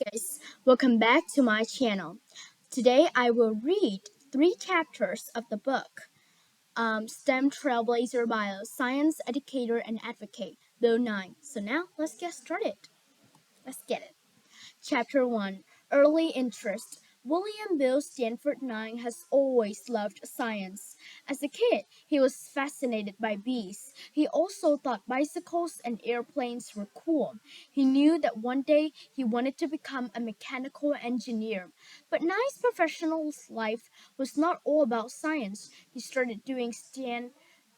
Guys, welcome back to my channel. Today I will read three chapters of the book STEM Trailblazer Bio Science Educator and Advocate, Bill Nye. So now let's get started. Let's get it. Chapter 1 Early Interest. William Bill Stanford Nye has always loved science. As a kid, he was fascinated by bees. He also thought bicycles and airplanes were cool. He knew that one day he wanted to become a mechanical engineer. But Nye's professional life was not all about science. He started doing stand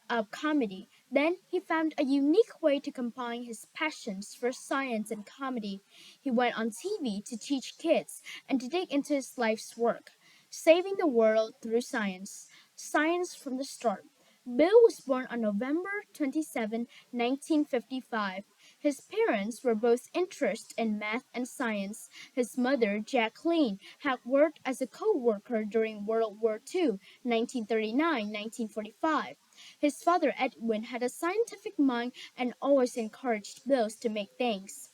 of comedy. Then he found a unique way to combine his passions for science and comedy. He went on TV to teach kids and to dig into his life's work, saving the world through science. Science from the start. Bill was born on November 27, 1955. His parents were both interested in math and science. His mother, Jacqueline, had worked as a co-worker during World War II, 1939-1945. His father, Edwin, had a scientific mind and always encouraged Bill to make things.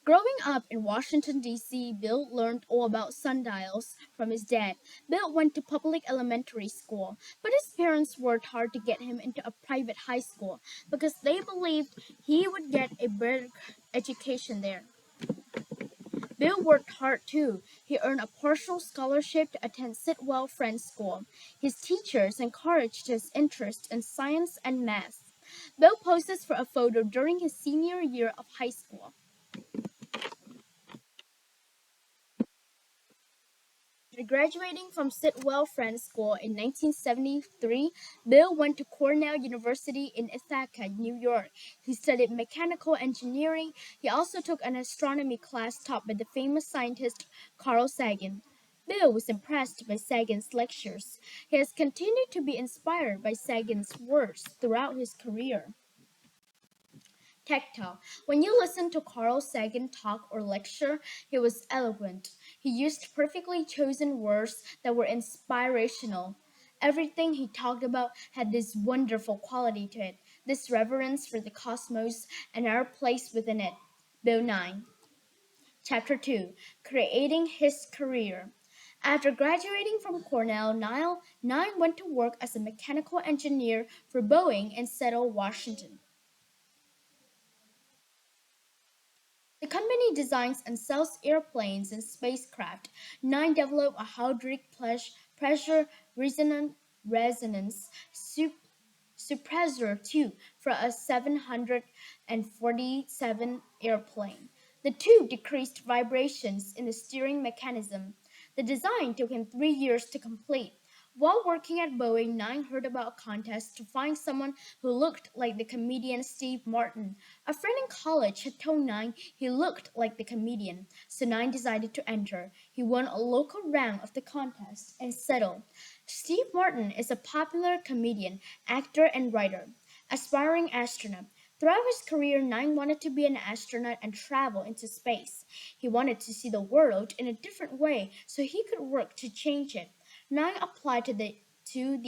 Growing up in Washington, D.C., Bill learned all about sundials from his dad. Bill went to public elementary school, but his parents worked hard to get him into a private high school because they believed he would get a better education there. Bill worked hard too. He earned a partial scholarship to attend Sitwell Friends School. His teachers encouraged his interest in science and math. Bill poses for a photo during his senior year of high school. After graduating from Sitwell Friends School in 1973, Bill went to Cornell University in Ithaca, New York. He studied mechanical engineering. He also took an astronomy class taught by the famous scientist Carl Sagan. Bill was impressed by Sagan's lectures. He has continued to be inspired by Sagan's words throughout his career. Tactile. When you listen to Carl Sagan talk or lecture, he was eloquent. He used perfectly chosen words that were inspirational. Everything he talked about had this wonderful quality to it, this reverence for the cosmos and our place within it. Bill Nye. Chapter 2 Creating His Career. After graduating from Cornell, Nye went to work as a mechanical engineer for Boeing in Seattle, Washington. The company designs and sells airplanes and spacecraft. Nye developed a hydraulic pressure resonance suppressor tube for a 747 airplane. The tube decreased vibrations in the steering mechanism. The design took him 3 years to complete. While working at Boeing, Nye heard about a contest to find someone who looked like the comedian Steve Martin. A friend in college had told Nye he looked like the comedian, so Nye decided to enter. He won a local round of the contest and settled. Steve Martin is a popular comedian, actor, and writer. Aspiring astronaut. Throughout his career, Nye wanted to be an astronaut and travel into space. He wanted to see the world in a different way so he could work to change it. Nye applied to the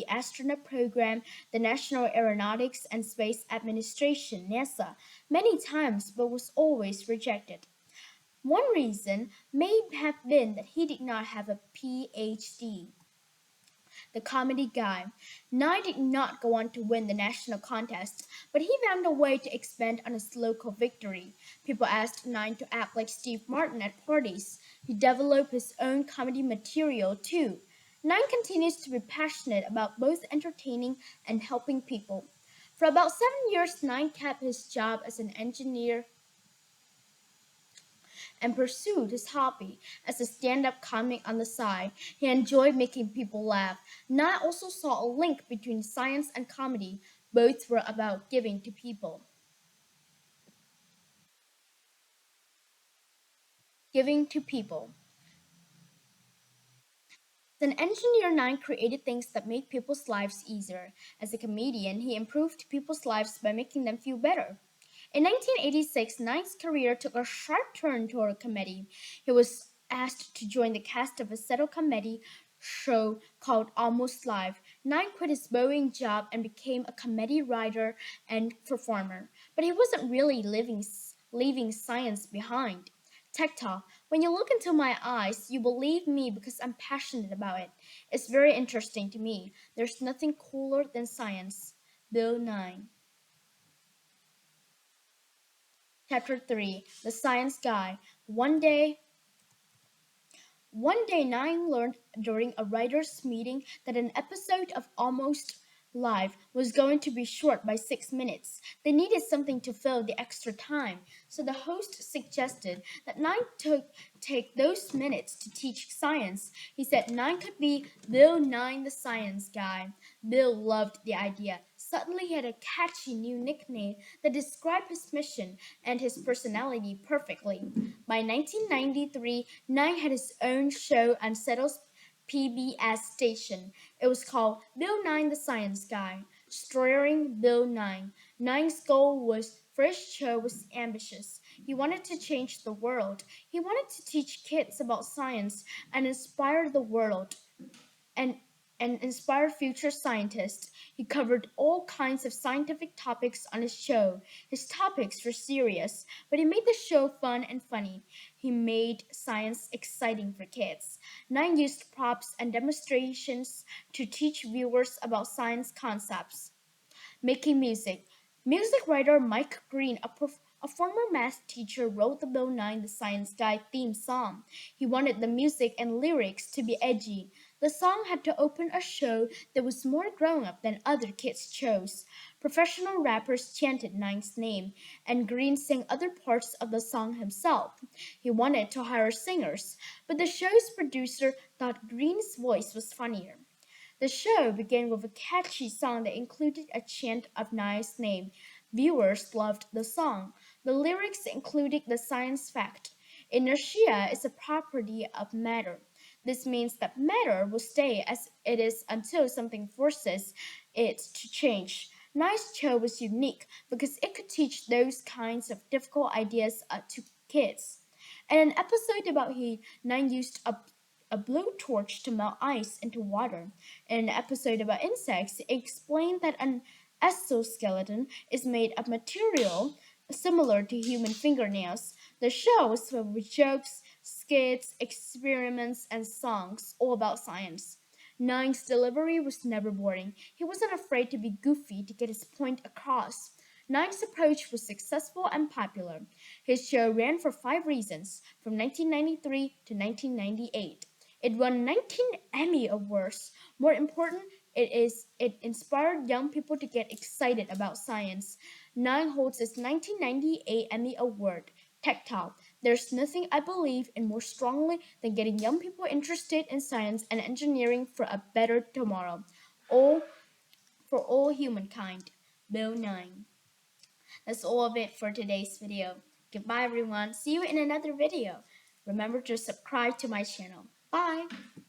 astronaut program, the National Aeronautics and Space Administration, NASA, many times but was always rejected. One reason may have been that he did not have a PhD. The comedy guy. Nye did not go on to win the national contest, but he found a way to expand on his local victory. People asked Nye to act like Steve Martin at parties. He developed his own comedy material too. Nye continues to be passionate about both entertaining and helping people. For about 7 years, Nye kept his job as an engineer and pursued his hobby as a stand-up comic on the side. He enjoyed making people laugh. Nye also saw a link between science and comedy. Both were about giving to people. Giving to people. As an engineer, Nye created things that made people's lives easier. As a comedian, he improved people's lives by making them feel better. In 1986, Nye's career took a sharp turn toward comedy. He was asked to join the cast of a settle comedy show called Almost Live. Nye quit his Boeing job and became a comedy writer and performer. But he wasn't really leaving science behind. Tactile. When you look into my eyes, you believe me because I'm passionate about it. It's very interesting to me. There's nothing cooler than science. Bill Nye. Chapter 3. The Science Guy. One day, Nine learned during a writers' meeting that an episode of Almost Live was going to be short by 6 minutes. They needed something to fill the extra time, so the host suggested that take those minutes to teach science. He said Nine could be Bill Nye the Science Guy. Bill loved the idea. Suddenly, he had a catchy new nickname that described his mission and his personality perfectly. By 1993, Nye had his own show on Seattle's PBS station. It was called Bill Nye the Science Guy, starring Bill Nye. Nye's goal was for his show was ambitious. He wanted to change the world. He wanted to teach kids about science and inspire the world and inspire future scientists. He covered all kinds of scientific topics on his show. His topics were serious, but he made the show fun and funny. He made science exciting for kids. Nine used props and demonstrations to teach viewers about science concepts. Making music. Music writer Mike Green, a former math teacher, wrote the Bill Nye the Science Guy theme song. He wanted the music and lyrics to be edgy. The song had to open a show that was more grown up than other kids' shows. Professional rappers chanted Nine's name, and Green sang other parts of the song himself. He wanted to hire singers, but the show's producer thought Green's voice was funnier. The show began with a catchy song that included a chant of Nye's name. Viewers loved the song. The lyrics included the science fact. Inertia is a property of matter. This means that matter will stay as it is until something forces it to change. Nye's show was unique because it could teach those kinds of difficult ideas to kids. In an episode about Nine used a blowtorch to melt ice into water. In an episode about insects, it explained that an exoskeleton is made of material similar to human fingernails. The show was filled with jokes, skits, experiments, and songs all about science. Nine's delivery was never boring. He wasn't afraid to be goofy to get his point across. Nine's approach was successful and popular. His show ran for 5 seasons, from 1993 to 1998. It won 19 Emmy Awards. More important, it inspired young people to get excited about science. Nine holds its 1998 Emmy Award. Tactile. There's nothing I believe in more strongly than getting young people interested in science and engineering for a better tomorrow. All for all humankind. Bill Nye. That's all of it for today's video. Goodbye everyone. See you in another video. Remember to subscribe to my channel. Bye.